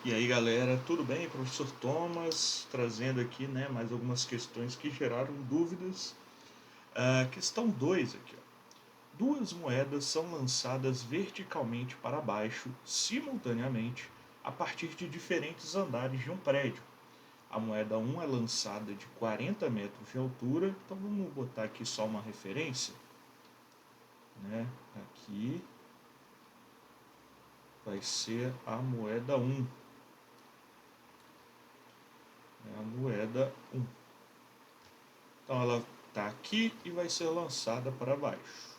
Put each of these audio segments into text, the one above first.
E aí galera, tudo bem? Professor Thomas trazendo aqui mais algumas questões que geraram dúvidas. Questão 2 aqui. Duas moedas são lançadas verticalmente para baixo, simultaneamente, a partir de diferentes andares de um prédio. A moeda 1 é lançada de 40 metros de altura, então vamos botar aqui só uma referência. Aqui vai ser a moeda 1. A moeda 1. Então ela está aqui e vai ser lançada para baixo.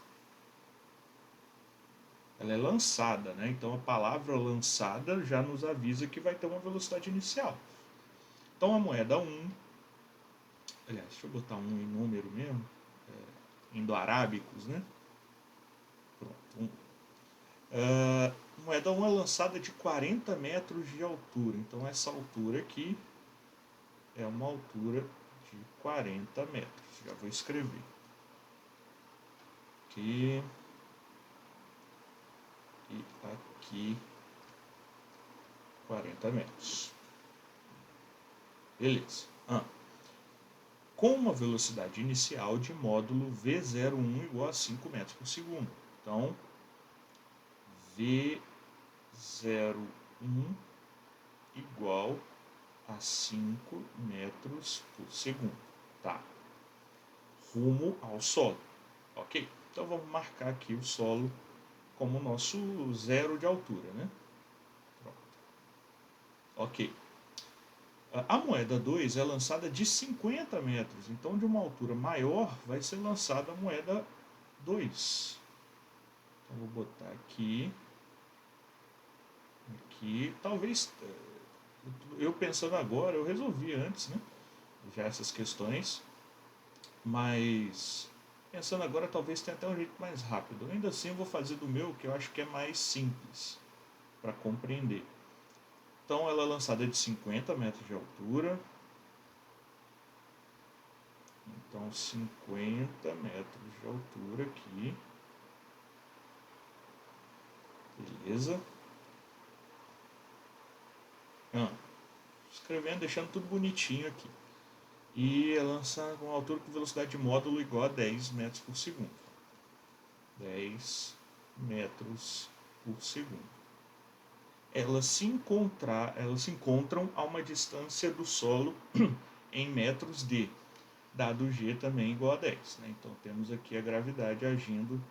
Ela é lançada, Então a palavra lançada já nos avisa que vai ter uma velocidade inicial. Então a moeda 1, aliás, deixa eu botar 1 em número mesmo, indo-arábicos, Pronto, 1. Moeda 1 é lançada de 40 metros de altura, então essa altura aqui é uma altura de 40 metros. Já vou escrever aqui e aqui 40 metros. Beleza. Com uma velocidade inicial de módulo V01 igual a 5 metros por segundo. Então, V01 igual a 5 metros por segundo. Tá. Rumo ao solo. Ok? Então vamos marcar aqui o solo como nosso zero de altura, Pronto. Ok. A moeda 2 é lançada de 50 metros, então de uma altura maior vai ser lançada a moeda 2. Então vou botar aqui, talvez, eu pensando agora, eu resolvi antes, já essas questões, mas pensando agora talvez tenha até um jeito mais rápido. Ainda assim eu vou fazer do meu, que eu acho que é mais simples para compreender. Então ela é lançada de 50 metros de altura. Então 50 metros de altura aqui. Beleza. Escrevendo, deixando tudo bonitinho aqui. E ela lança com uma altura com velocidade de módulo igual a 10 metros por segundo. 10 metros por segundo. Elas se encontram a uma distância do solo em metros d, dado g também igual a 10. Então temos aqui a gravidade agindo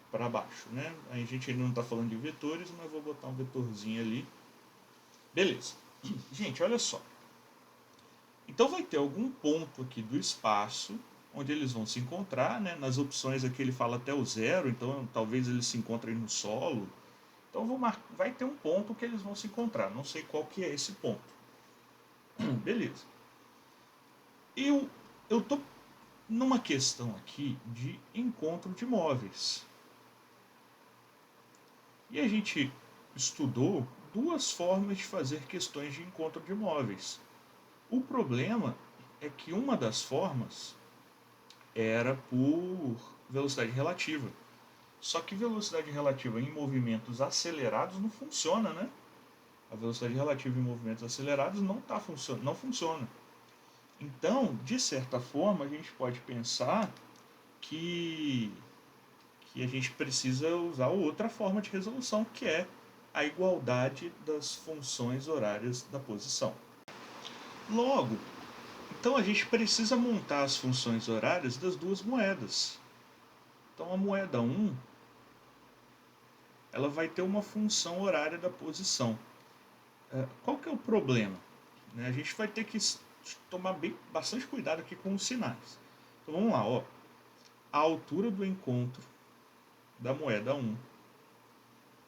para baixo. A gente ainda não está falando de vetores, mas vou botar um vetorzinho ali. Beleza. Gente, olha só. Então vai ter algum ponto aqui do espaço onde eles vão se encontrar, Nas opções aqui ele fala até o zero, então talvez eles se encontrem no solo. Então vai ter um ponto que eles vão se encontrar, não sei qual que é esse ponto. Beleza. Eu estou numa questão aqui de encontro de móveis. E a gente estudou duas formas de fazer questões de encontro de móveis. O problema é que uma das formas era por velocidade relativa. Só que velocidade relativa em movimentos acelerados não funciona, A velocidade relativa em movimentos acelerados não funciona. Então, de certa forma, a gente pode pensar que a gente precisa usar outra forma de resolução, que é a igualdade das funções horárias da posição. Logo, então a gente precisa montar as funções horárias das duas moedas. Então a moeda 1 ela vai ter uma função horária da posição. Qual que é o problema? A gente vai ter que tomar bastante cuidado aqui com os sinais. Então vamos lá, a altura do encontro da moeda 1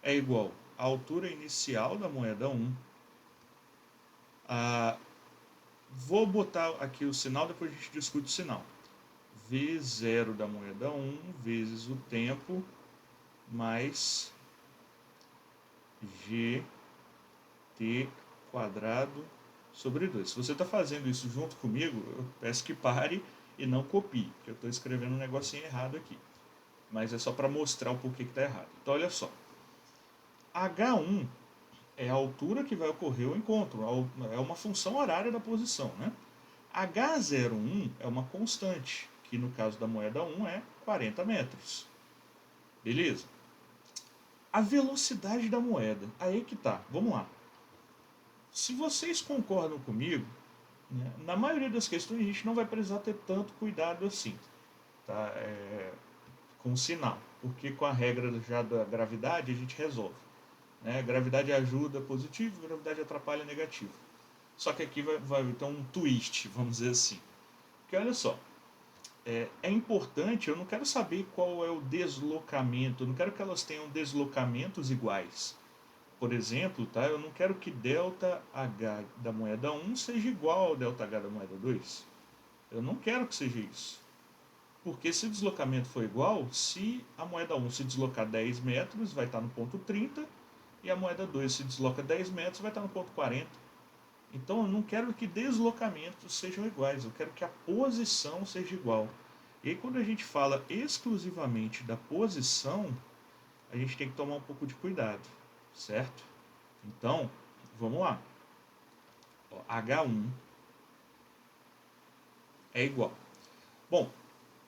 é igual à altura inicial da moeda 1. Vou botar aqui o sinal, depois a gente discute o sinal. V0 da moeda 1 vezes o tempo mais gt quadrado sobre 2. Se você está fazendo isso junto comigo, eu peço que pare e não copie, porque eu estou escrevendo um negocinho errado aqui. Mas é só para mostrar o porquê que está errado. Então olha só. H1 é a altura que vai ocorrer o encontro, é uma função horária da posição, né? H01 é uma constante, que no caso da moeda 1 é 40 metros. Beleza? A velocidade da moeda, aí que tá, vamos lá. Se vocês concordam comigo, né, na maioria das questões a gente não vai precisar ter tanto cuidado assim, tá? Com o sinal, porque com a regra já da gravidade a gente resolve. Né? Gravidade ajuda positivo, gravidade atrapalha negativo. Só que aqui vai ter um twist, vamos dizer assim. Porque olha só, é importante, eu não quero saber qual é o deslocamento, eu não quero que elas tenham deslocamentos iguais. Por exemplo, tá? Eu não quero que ΔH da moeda 1 seja igual ao ΔH da moeda 2. Eu não quero que seja isso. Porque se o deslocamento for igual, se a moeda 1 se deslocar 10 metros, vai estar no ponto 30, e a moeda 2 se desloca 10 metros, vai estar no ponto 40. Então eu não quero que deslocamentos sejam iguais, eu quero que a posição seja igual. E aí, quando a gente fala exclusivamente da posição, a gente tem que tomar um pouco de cuidado, certo? Então, vamos lá. H1 é igual. Bom,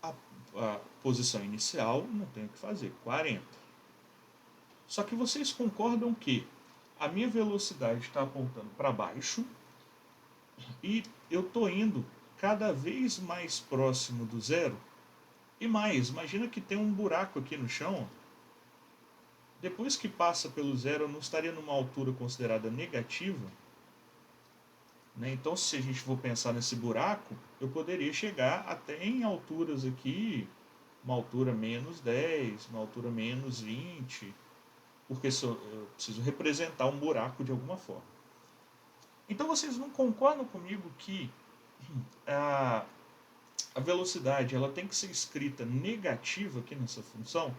a posição inicial não tem o que fazer, 40. Só que vocês concordam que a minha velocidade está apontando para baixo e eu estou indo cada vez mais próximo do zero. E mais, imagina que tem um buraco aqui no chão. Depois que passa pelo zero, eu não estaria numa altura considerada negativa. Né? Então, se a gente for pensar nesse buraco, eu poderia chegar até em alturas aqui, uma altura menos 10, uma altura menos 20, porque eu preciso representar um buraco de alguma forma. Então, vocês não concordam comigo que a, a velocidade ela tem que ser escrita negativa aqui nessa função?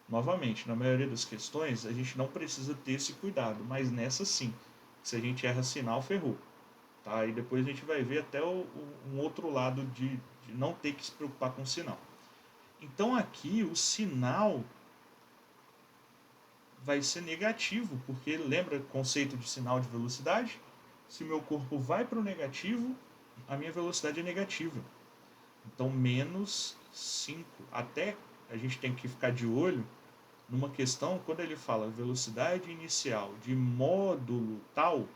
Novamente, na maioria das questões, a gente não precisa ter esse cuidado, mas nessa sim. Se a gente erra sinal, ferrou. Tá? E depois a gente vai ver até um outro lado de não ter que se preocupar com o sinal. Então aqui o sinal vai ser negativo, porque lembra o conceito de sinal de velocidade? Se meu corpo vai para o negativo, a minha velocidade é negativa. Então menos 5. Até a gente tem que ficar de olho numa questão, quando ele fala velocidade inicial de módulo tal,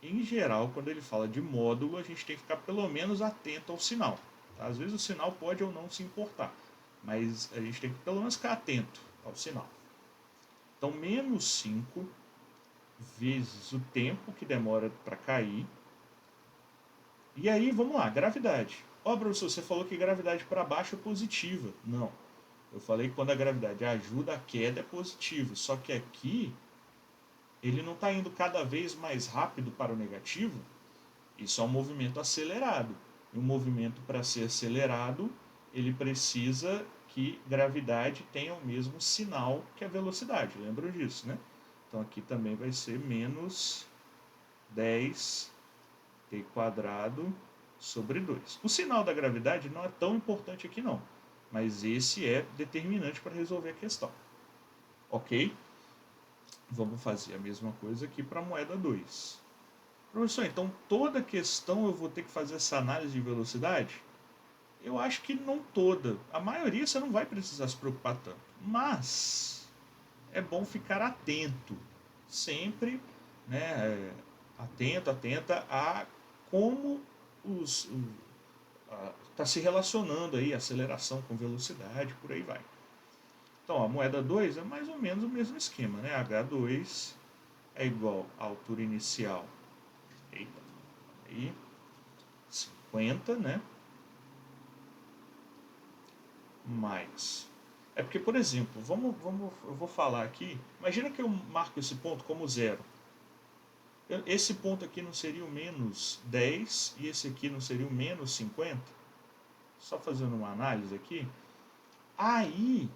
em geral, quando ele fala de módulo, a gente tem que ficar pelo menos atento ao sinal. Tá? Às vezes o sinal pode ou não se importar, mas a gente tem que pelo menos ficar atento ao sinal. Então, menos 5 vezes o tempo que demora para cair. E aí, vamos lá, gravidade. Ó, professor, você falou que gravidade para baixo é positiva. Não. Eu falei que quando a gravidade ajuda, a queda é positiva. Só que aqui, ele não está indo cada vez mais rápido para o negativo. Isso é um movimento acelerado. E um movimento, para ser acelerado, ele precisa que gravidade tenha o mesmo sinal que a velocidade. Lembram disso, né? Então aqui também vai ser menos 10 t quadrado sobre 2. O sinal da gravidade não é tão importante aqui não, mas esse é determinante para resolver a questão. Ok? Vamos fazer a mesma coisa aqui para a moeda 2. Professor, então toda questão eu vou ter que fazer essa análise de velocidade? Eu acho que não toda. A maioria você não vai precisar se preocupar tanto. Mas é bom ficar atento. Sempre, né, atenta a como está se relacionando aí aceleração com velocidade, por aí vai. Então a moeda 2 é mais ou menos o mesmo esquema, né? H2 é igual à altura inicial. Eita, aí 50, né? Mais. É porque, por exemplo, eu vou falar aqui. Imagina que eu marco esse ponto como zero. Esse ponto aqui não seria o menos 10 e esse aqui não seria o menos 50? Só fazendo uma análise aqui. Aí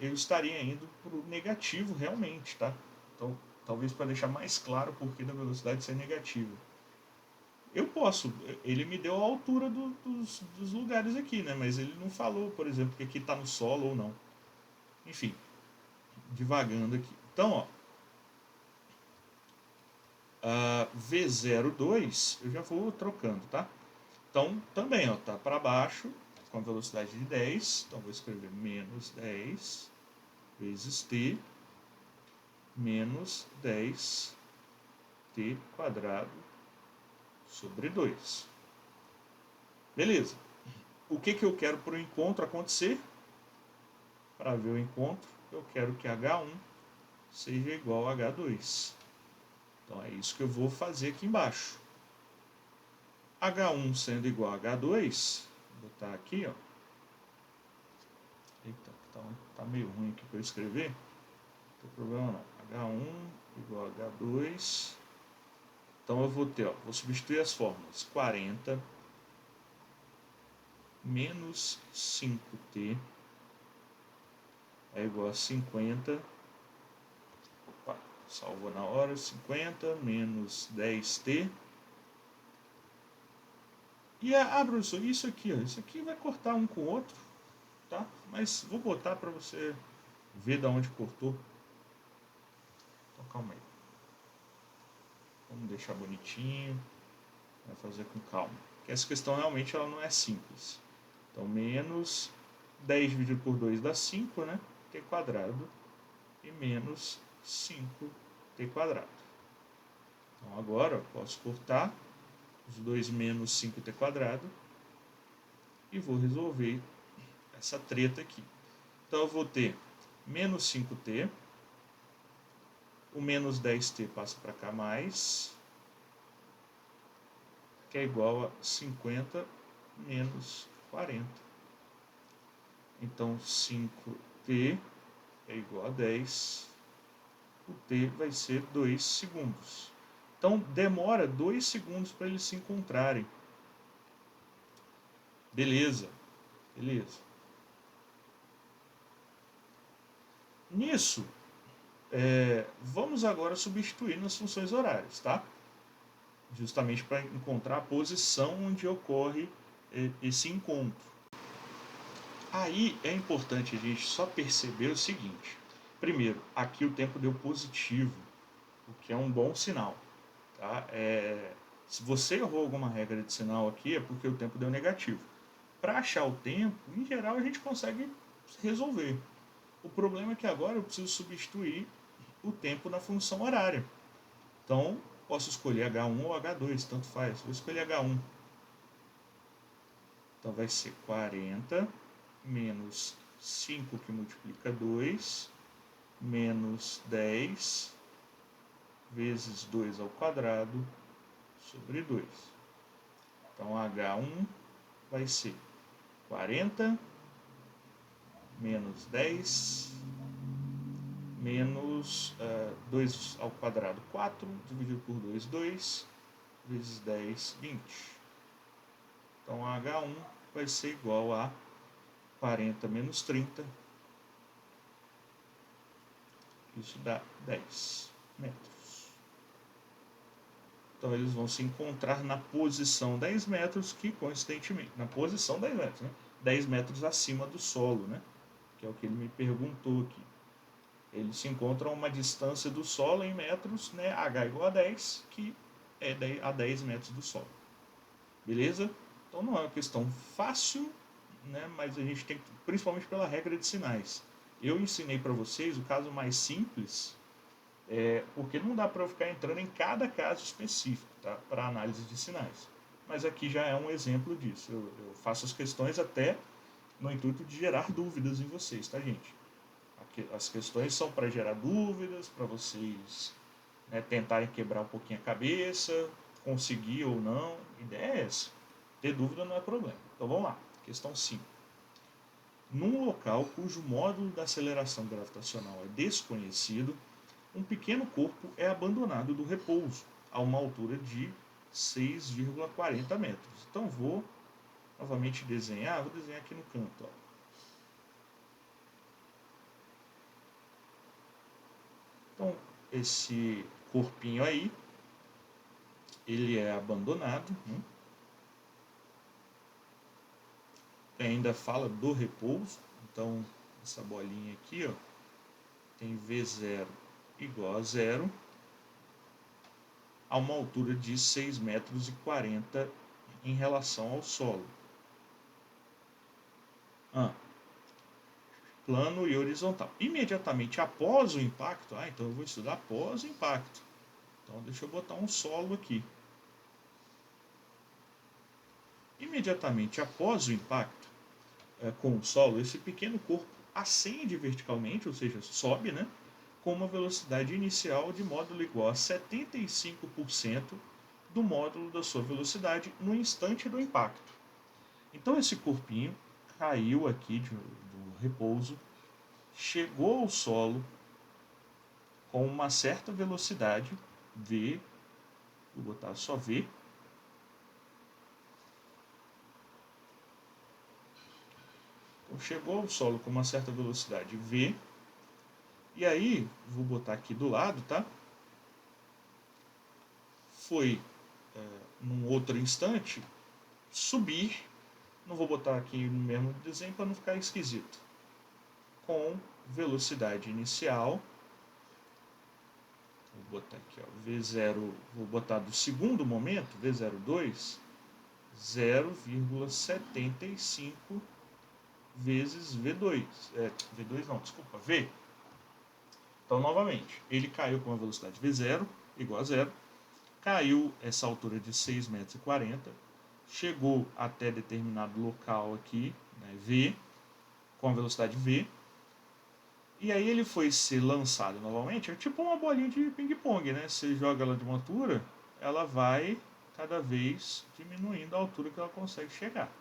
eu estaria indo para o negativo realmente, tá? Então, talvez para deixar mais claro o porquê da velocidade ser negativa. Eu posso, ele me deu a altura dos lugares aqui, né? Mas ele não falou, por exemplo, que aqui está no solo ou não. Enfim, divagando aqui. Então, ó, V02, eu já vou trocando, tá? Então, também, ó, tá para baixo, com a velocidade de 10. Então, vou escrever menos 10 vezes t menos 10t² sobre 2. Beleza. O que eu quero para o encontro acontecer? Para ver o encontro, eu quero que H1 seja igual a H2. Então, é isso que eu vou fazer aqui embaixo. H1 sendo igual a H2, vou botar aqui, ó. Eita, tá meio ruim aqui para eu escrever. Não tem problema não. H1 igual a H2. Então eu vou ter, ó, vou substituir as fórmulas. 40 menos 5t é igual a 50. Opa, salvou na hora. 50 menos 10t. E professor, isso aqui, ó, isso aqui vai cortar um com o outro, tá? Mas vou botar para você ver da onde cortou. Então calma aí. Vamos deixar bonitinho. Vai fazer com calma. Porque essa questão realmente ela não é simples. Então menos 10 dividido por 2 dá 5, né? T quadrado. E menos 5t quadrado. Então agora eu posso cortar os dois menos 5t quadrado. E vou resolver essa treta aqui. Então eu vou ter menos 5t. O menos 10t passa para cá mais, que é igual a 50 menos 40. Então 5t é igual a 10. O t vai ser 2 segundos. Então demora 2 segundos para eles se encontrarem. Beleza. Nisso, vamos agora substituir nas funções horárias, tá? Justamente para encontrar a posição onde ocorre esse encontro. Aí é importante a gente só perceber o seguinte. Primeiro, aqui o tempo deu positivo, o que é um bom sinal. Tá? Se você errou alguma regra de sinal aqui, é porque o tempo deu negativo. Para achar o tempo, em geral, a gente consegue resolver. O problema é que agora eu preciso substituir o tempo na função horária. Então, posso escolher H1 ou H2, tanto faz. Vou escolher H1. Então, vai ser 40 menos 5 que multiplica 2, menos 10 vezes 2 ao quadrado sobre 2. Então, H1 vai ser 40 menos 10 menos 2 ao quadrado, 4, dividido por 2, 2, vezes 10, 20. Então, H1 vai ser igual a 40 menos 30. Isso dá 10 metros. Então, eles vão se encontrar na posição 10 metros, que coincidentemente, na posição 10 metros, né? 10 metros acima do solo, né? Que é o que ele me perguntou aqui. Eles se encontram a uma distância do solo em metros, né? H igual a 10, que é a 10 metros do solo. Beleza? Então não é uma questão fácil, né? Mas a gente tem, principalmente pela regra de sinais. Eu ensinei para vocês o caso mais simples, porque não dá para eu ficar entrando em cada caso específico, tá? Para análise de sinais. Mas aqui já é um exemplo disso. Eu faço as questões até no intuito de gerar dúvidas em vocês, tá, gente? As questões são para gerar dúvidas, para vocês, né, tentarem quebrar um pouquinho a cabeça, conseguir ou não. A ideia é essa. Ter dúvida não é problema. Então vamos lá. Questão 5. Num local cujo módulo da aceleração gravitacional é desconhecido, um pequeno corpo é abandonado do repouso a uma altura de 6,40 metros. Então vou novamente desenhar, vou desenhar aqui no canto, ó. Então, esse corpinho aí, ele é abandonado, né? Ainda fala do repouso, então essa bolinha aqui, ó, tem V0 igual a 0, a uma altura de 6,40 metros em relação ao solo. Plano e horizontal. Imediatamente após o impacto, então eu vou estudar após o impacto. Então deixa eu botar um solo aqui. Imediatamente após o impacto com o solo, esse pequeno corpo ascende verticalmente, ou seja, sobe, né, com uma velocidade inicial de módulo igual a 75% do módulo da sua velocidade no instante do impacto. Então esse corpinho caiu aqui do repouso, chegou ao solo com uma certa velocidade, v, vou botar só v, então, chegou ao solo com uma certa velocidade v, e aí, vou botar aqui do lado, tá? Foi, num outro instante, subir, não vou botar aqui no mesmo desenho para não ficar esquisito, com velocidade inicial, vou botar aqui, ó, V0, vou botar do segundo momento, V02, 0,75 vezes V2, V2 não, desculpa, V. Então, novamente, ele caiu com uma velocidade V0 igual a 0, caiu essa altura de 6,40 metros, chegou até determinado local aqui, né, V, com a velocidade V, e aí ele foi ser lançado novamente, é tipo uma bolinha de ping-pong, né? Você joga ela de uma altura, ela vai cada vez diminuindo a altura que ela consegue chegar.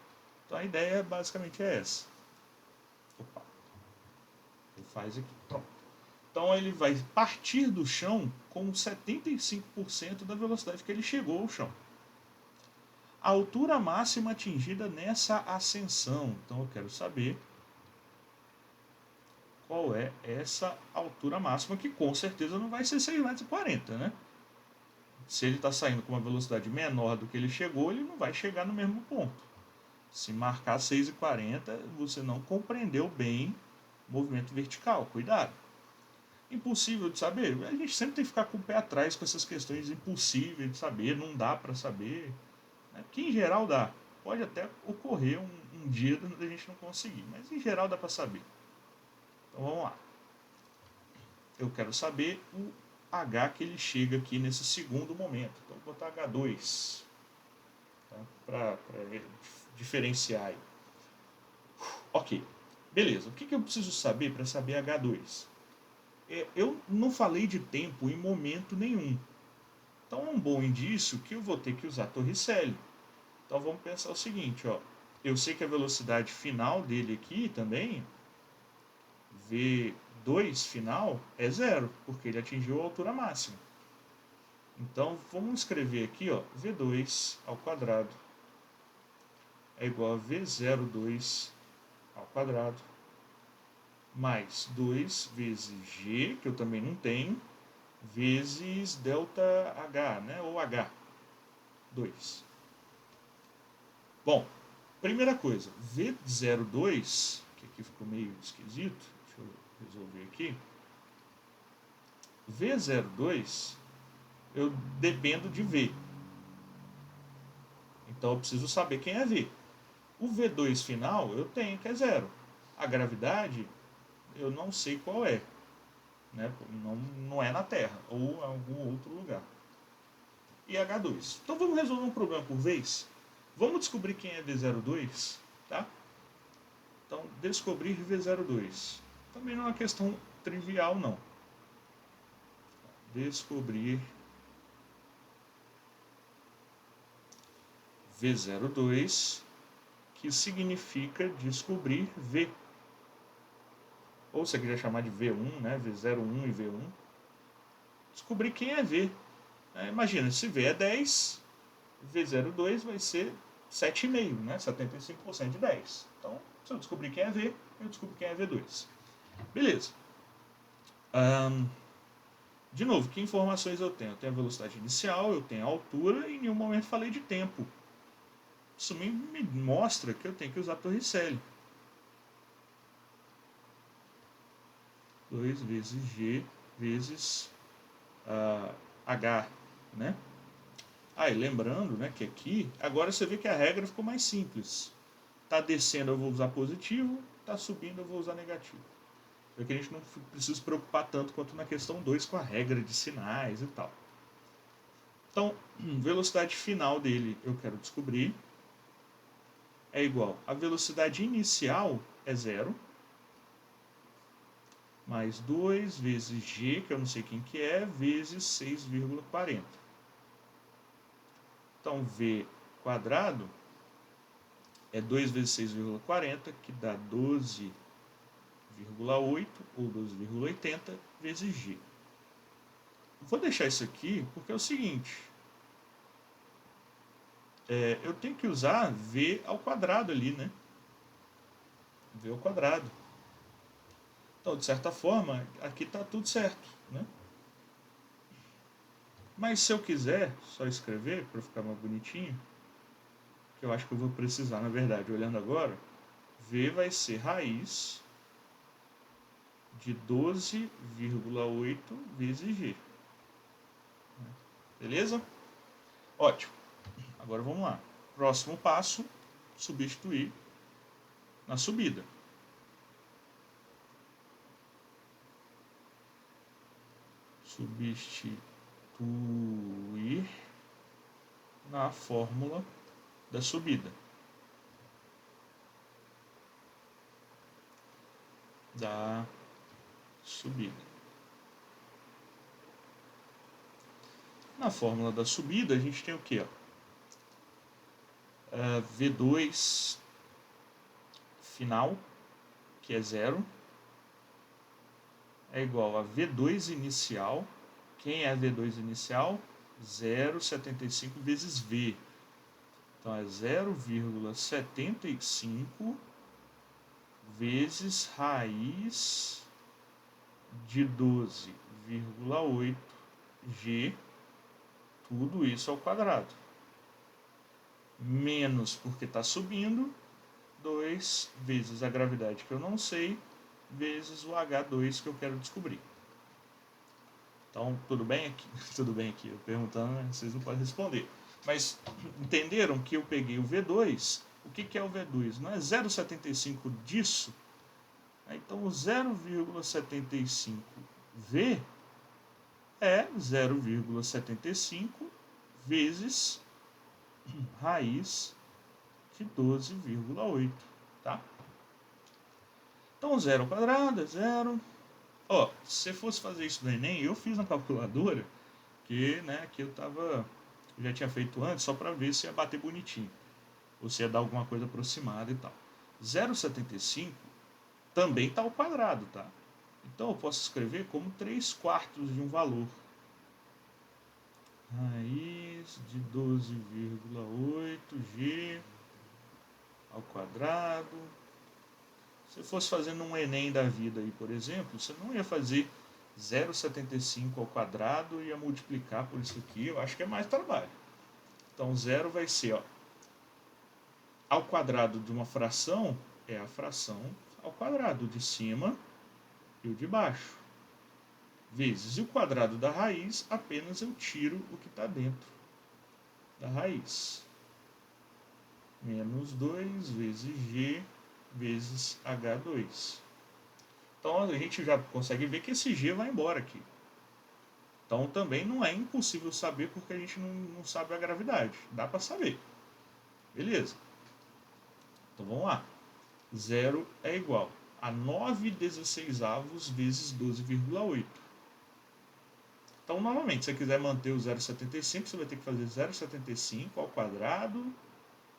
Então a ideia basicamente é essa. Opa, ele faz aqui, pronto. Então ele vai partir do chão com 75% da velocidade que ele chegou ao chão. A altura máxima atingida nessa ascensão. Então eu quero saber qual é essa altura máxima, que com certeza não vai ser 6,40 metros, né? Se ele está saindo com uma velocidade menor do que ele chegou, ele não vai chegar no mesmo ponto. Se marcar 6,40, você não compreendeu bem o movimento vertical. Cuidado. Impossível de saber. A gente sempre tem que ficar com o pé atrás com essas questões impossíveis de saber, não dá para saber. Né? Que em geral dá. Pode até ocorrer um dia da gente não conseguir, mas em geral dá para saber. Então vamos lá. Eu quero saber o H que ele chega aqui nesse segundo momento. Então vou botar H2, tá? Para diferenciar aí. Ok, beleza. O que eu preciso saber para saber H2? Eu não falei de tempo em momento nenhum. Então é um bom indício que eu vou ter que usar Torricelli. Então vamos pensar o seguinte, ó. Eu sei que a velocidade final dele aqui também, V2 final, é 0, porque ele atingiu a altura máxima. Então vamos escrever aqui, ó, V2 ao quadrado é igual a V02 ao quadrado mais 2 vezes G, que eu também não tenho, vezes ΔH, né, ou H, 2. Bom, primeira coisa, V02, que aqui ficou meio esquisito, deixa eu resolver aqui. V02, eu dependo de V. Então eu preciso saber quem é V. O V2 final eu tenho, que é 0. A gravidade eu não sei qual é. Né? Não é na Terra, ou em algum outro lugar. E H2. Então vamos resolver um problema por vez? Vamos descobrir quem é V02, tá? Então, descobrir V02. Também não é uma questão trivial, não. Descobrir V02, que significa descobrir V. Ou você quiser chamar de V1, né? V01 e V1. Descobrir quem é V. Imagina, se V é 10, V02 vai ser 7,5, né? 75% de 10. Então, se eu descobrir quem é V, eu descubro quem é V2. Beleza. De novo, que informações eu tenho? Eu tenho a velocidade inicial, eu tenho a altura e em nenhum momento falei de tempo. Isso me mostra que eu tenho que usar Torricelli. 2 vezes G vezes H, né? Ah, e lembrando, né, que aqui, agora você vê que a regra ficou mais simples. Tá descendo eu vou usar positivo, tá subindo eu vou usar negativo. Porque a gente não precisa se preocupar tanto quanto na questão 2 com a regra de sinais e tal. Então, velocidade final dele eu quero descobrir. É igual a velocidade inicial é zero, mais 2 vezes g, que eu não sei quem que é, vezes 6,40. Então, v quadrado é 2 vezes 6,40, que dá 12,8 ou 12,80 vezes g. Vou deixar isso aqui porque é o seguinte, eu tenho que usar v ao quadrado ali, né? V ao quadrado. Então, de certa forma, aqui está tudo certo, né? Mas se eu quiser só escrever, para ficar mais bonitinho, que eu acho que eu vou precisar, na verdade, olhando agora, v vai ser raiz de 12,8 vezes g. Beleza? Ótimo. Agora vamos lá. Próximo passo, substituir na subida. Substituir na fórmula da subida. Da subida. Na fórmula da subida, a gente tem o quê? V2 final, que é zero, é igual a V2 inicial. Quem é V2 inicial? 0,75 vezes V. Então é 0,75 vezes raiz de 12,8 G, tudo isso ao quadrado. Menos, porque está subindo, 2 vezes a gravidade que eu não sei, vezes o H2 que eu quero descobrir. Então, tudo bem aqui? Tudo bem aqui, eu perguntando, né? Vocês não podem responder. Mas entenderam que eu peguei o V2, o que é o V2? Não é 0,75 disso? Então, 0,75V é 0,75 vezes raiz de 12,8, tá? Então, 0 ao quadrado é 0. Ó, se você fosse fazer isso no Enem, eu fiz na calculadora, que, né, que eu já tinha feito antes, só para ver se ia bater bonitinho, ou se ia dar alguma coisa aproximada e tal. 0,75 também está ao quadrado, tá? Então eu posso escrever como 3/4 de um valor. Raiz de 12,8G ao quadrado. Se fosse fazendo um Enem da vida aí, por exemplo, você não ia fazer 0,75 ao quadrado e ia multiplicar por isso aqui. Eu acho que é mais trabalho. Então, 0 vai ser, ó, ao quadrado de uma fração, é a fração ao quadrado, de cima e o de baixo. Vezes o quadrado da raiz, apenas eu tiro o que está dentro da raiz. Menos 2 vezes G vezes H2. Então a gente já consegue ver que esse G vai embora aqui. Então também não é impossível saber porque a gente não sabe a gravidade. Dá para saber. Beleza? Então vamos lá. 0 é igual a 9/16 vezes 12,8. Então, novamente, se você quiser manter o 0,75, você vai ter que fazer 0,75 ao quadrado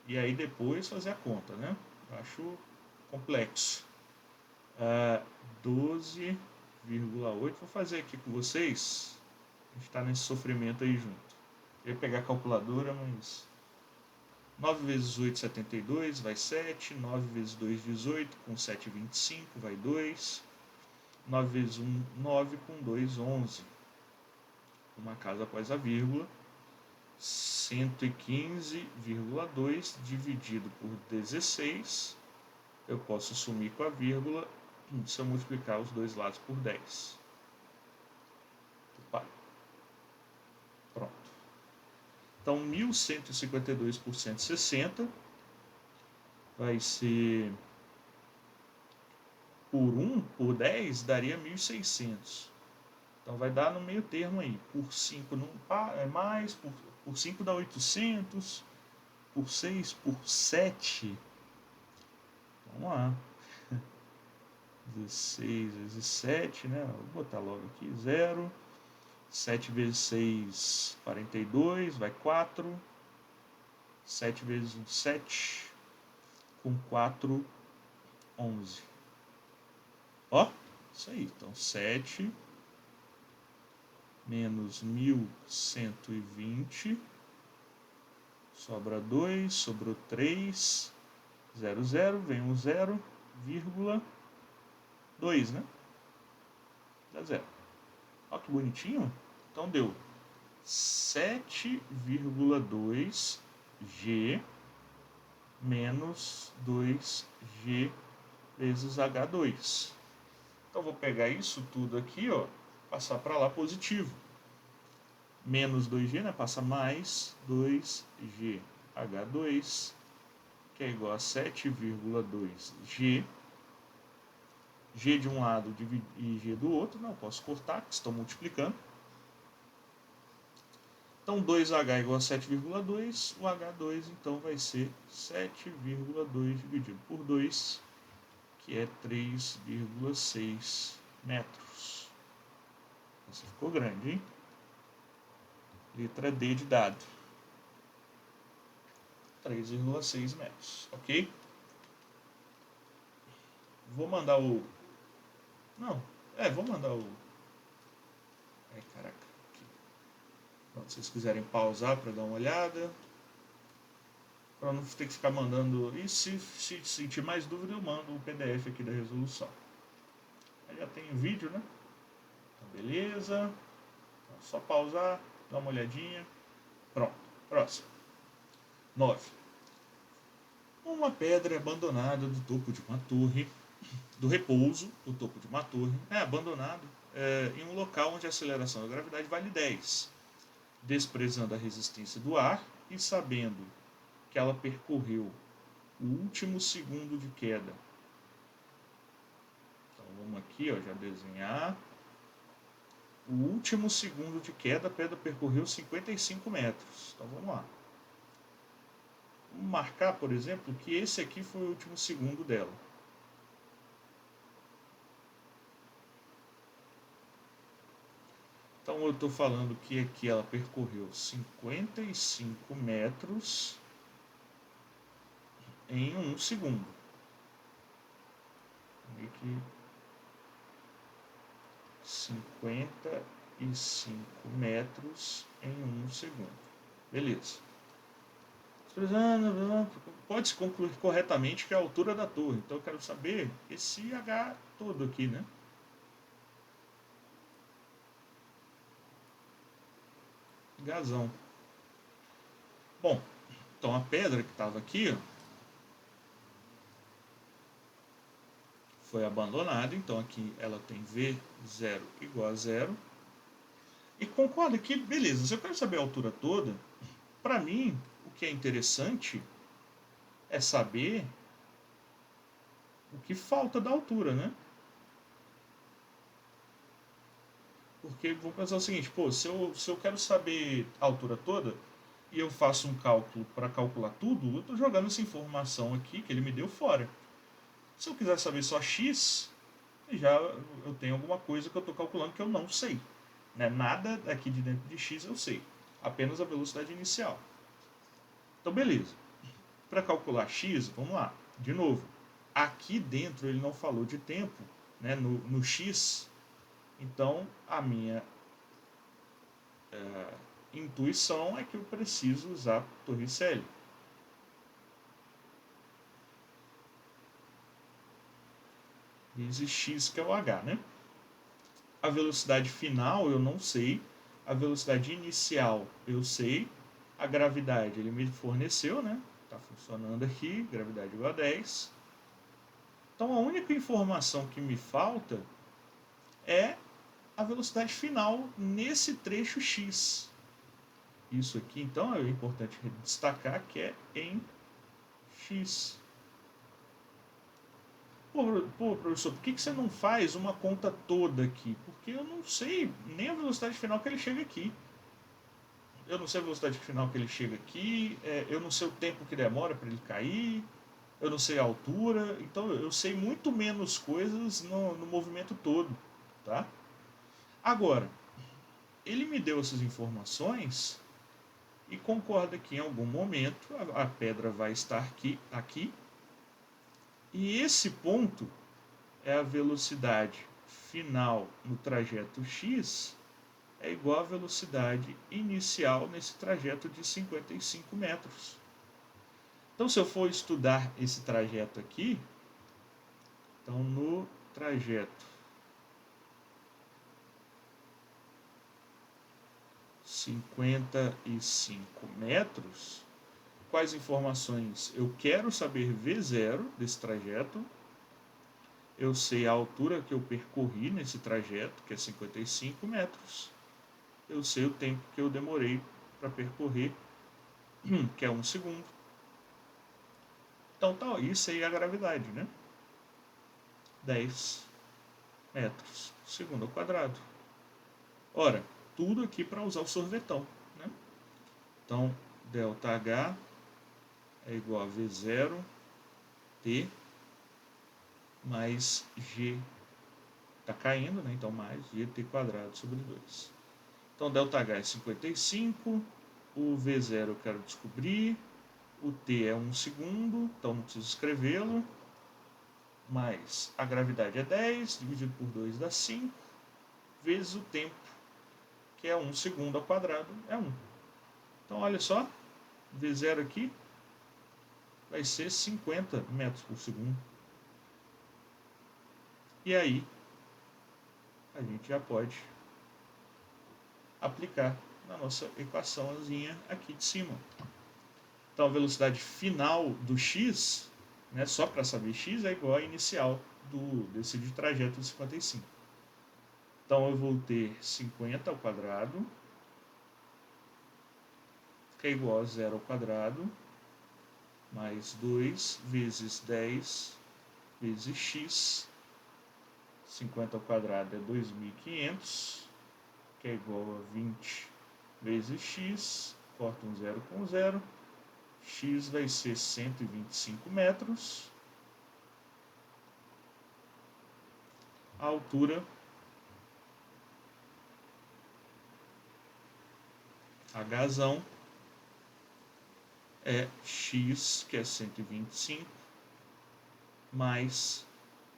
e aí depois fazer a conta, né? Eu acho complexo. 12,8. Vou fazer aqui com vocês. A gente está nesse sofrimento aí junto. Eu ia pegar a calculadora, mas 9 vezes 8, 72, vai 7. 9 vezes 2, 18. Com 7, 25, vai 2. 9 vezes 1, 9. Com 2, 11. Uma casa após a vírgula. 115,2 dividido por 16. Eu posso sumir com a vírgula se eu multiplicar os dois lados por 10. Opa. Pronto. Então, 1.152 por 160 vai ser por 10 daria 1.600. Então vai dar no meio termo aí. Por 5 não é mais, por 5 dá 800, por 6, por 7. Vamos lá. 16 vezes 7, né? Vou botar logo aqui, 0. 7 vezes 6, 42, vai 4. 7 vezes 1, 7. Com 4, 11. Ó, isso aí. Então, 7 menos 1.120. Sobra 2, sobrou 3. 0, 0, vem um 0, vírgula 2, né? Dá 0. Olha que bonitinho. Então, deu 7,2 G menos 2G vezes H2. Então, vou pegar isso tudo aqui, ó, passar para lá positivo. Menos 2G, né? Passa mais 2G H2, que é igual a 7,2G. G de um lado e G do outro, não posso cortar, que estão multiplicando. Então, 2H igual a 7,2, o H2 então vai ser 7,2 dividido por 2, que é 3,6 metros. Essa ficou grande, hein? Letra D de dado. 3,6 metros, ok? Vou mandar o... Não, vou mandar o... caraca. Aqui. Se vocês quiserem pausar para dar uma olhada. Para não ter que ficar mandando... E se sentir mais dúvida, eu mando o PDF aqui da resolução. Aí já tem o vídeo, né? Então, beleza. Então, só pausar, dar uma olhadinha. Pronto. Próximo. 9. Uma pedra abandonada do topo de uma torre, do repouso do topo de uma torre, abandonado em um local onde a aceleração da gravidade vale 10, desprezando a resistência do ar e sabendo que ela percorreu o último segundo de queda. Então vamos aqui, ó, já desenhar. O último segundo de queda, a pedra percorreu 55 metros. Então vamos lá. Vamos marcar, por exemplo, que esse aqui foi o último segundo dela. Então eu estou falando que aqui ela percorreu 55 metros em 1 segundo. Aqui 55 metros em 1 segundo. Beleza. Pode-se concluir corretamente que é a altura da torre. Então eu quero saber esse H todo aqui, né? Gazão. Bom, então a pedra que estava aqui, ó, foi abandonada. Então aqui ela tem V0 igual a 0. E concorda que, beleza, se eu quero saber a altura toda, para mim, o que é interessante é saber o que falta da altura, né? Porque vamos pensar o seguinte, pô, se eu quero saber a altura toda e eu faço um cálculo para calcular tudo, eu estou jogando essa informação aqui que ele me deu fora. Se eu quiser saber só x, já eu tenho alguma coisa que eu estou calculando que eu não sei. Né? Nada aqui de dentro de x eu sei, apenas a velocidade inicial. Então, beleza. Para calcular x, vamos lá, de novo. Aqui dentro ele não falou de tempo, né? no x. Então, a minha intuição é que eu preciso usar Torricelli. Vezes x, que é o h, né? A velocidade final eu não sei. A velocidade inicial eu sei. A gravidade ele me forneceu, né? Está funcionando aqui, gravidade igual a 10. Então a única informação que me falta é a velocidade final nesse trecho x. isso aqui, então, é importante destacar que é em x. Pô, professor, por que você não faz uma conta toda aqui? Porque eu não sei nem a velocidade final que ele chega aqui. Eu não sei a velocidade final que ele chega aqui, eu não sei o tempo que demora para ele cair, eu não sei a altura, então eu sei muito menos coisas no movimento todo, tá? Agora, ele me deu essas informações e concorda que em algum momento a pedra vai estar aqui, e esse ponto é a velocidade final no trajeto x é igual à velocidade inicial nesse trajeto de 55 metros. Então, se eu for estudar esse trajeto aqui, então no trajeto 55 metros, quais informações eu quero saber V0 desse trajeto, eu sei a altura que eu percorri nesse trajeto, que é 55 metros, eu sei o tempo que eu demorei para percorrer, que é 1 segundo. Então tá, isso aí é a gravidade, né? 10 metros segundo ao quadrado. Ora, tudo aqui para usar o sorvetão, né? Então, ΔH é igual a V0 T mais G, está caindo, né? Então mais GT quadrado sobre 2. Então ΔH é 55, o V0 eu quero descobrir, o T é 1 segundo, então não preciso escrevê-lo, mais a gravidade é 10, dividido por 2 dá 5, vezes o tempo, que é 1 segundo ao quadrado, é 1. Então olha só, V0 aqui vai ser 50 metros por segundo. E aí, a gente já pode aplicar na nossa equaçãozinha aqui de cima. Então, a velocidade final do x, né, só para saber x, é igual à inicial desse de trajeto de 55. Então, eu vou ter 50 ao quadrado, que é igual a 0 ao quadrado, mais 2 vezes 10 vezes x. 50 ao quadrado é 2.500, que é igual a 20 vezes x, corta um zero com zero, x vai ser 125 metros, a altura, Hzão, é x, que é 125, mais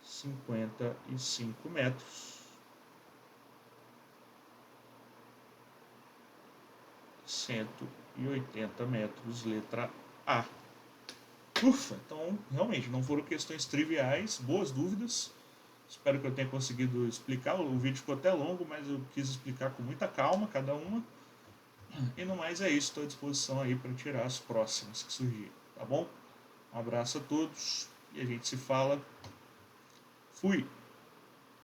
55 metros. 180 metros, letra A. Ufa, então realmente não foram questões triviais, boas dúvidas. Espero que eu tenha conseguido explicar. O vídeo ficou até longo, mas eu quis explicar com muita calma cada uma. E no mais é isso, estou à disposição aí para tirar as próximas que surgirem, tá bom? Um abraço a todos e a gente se fala. Fui!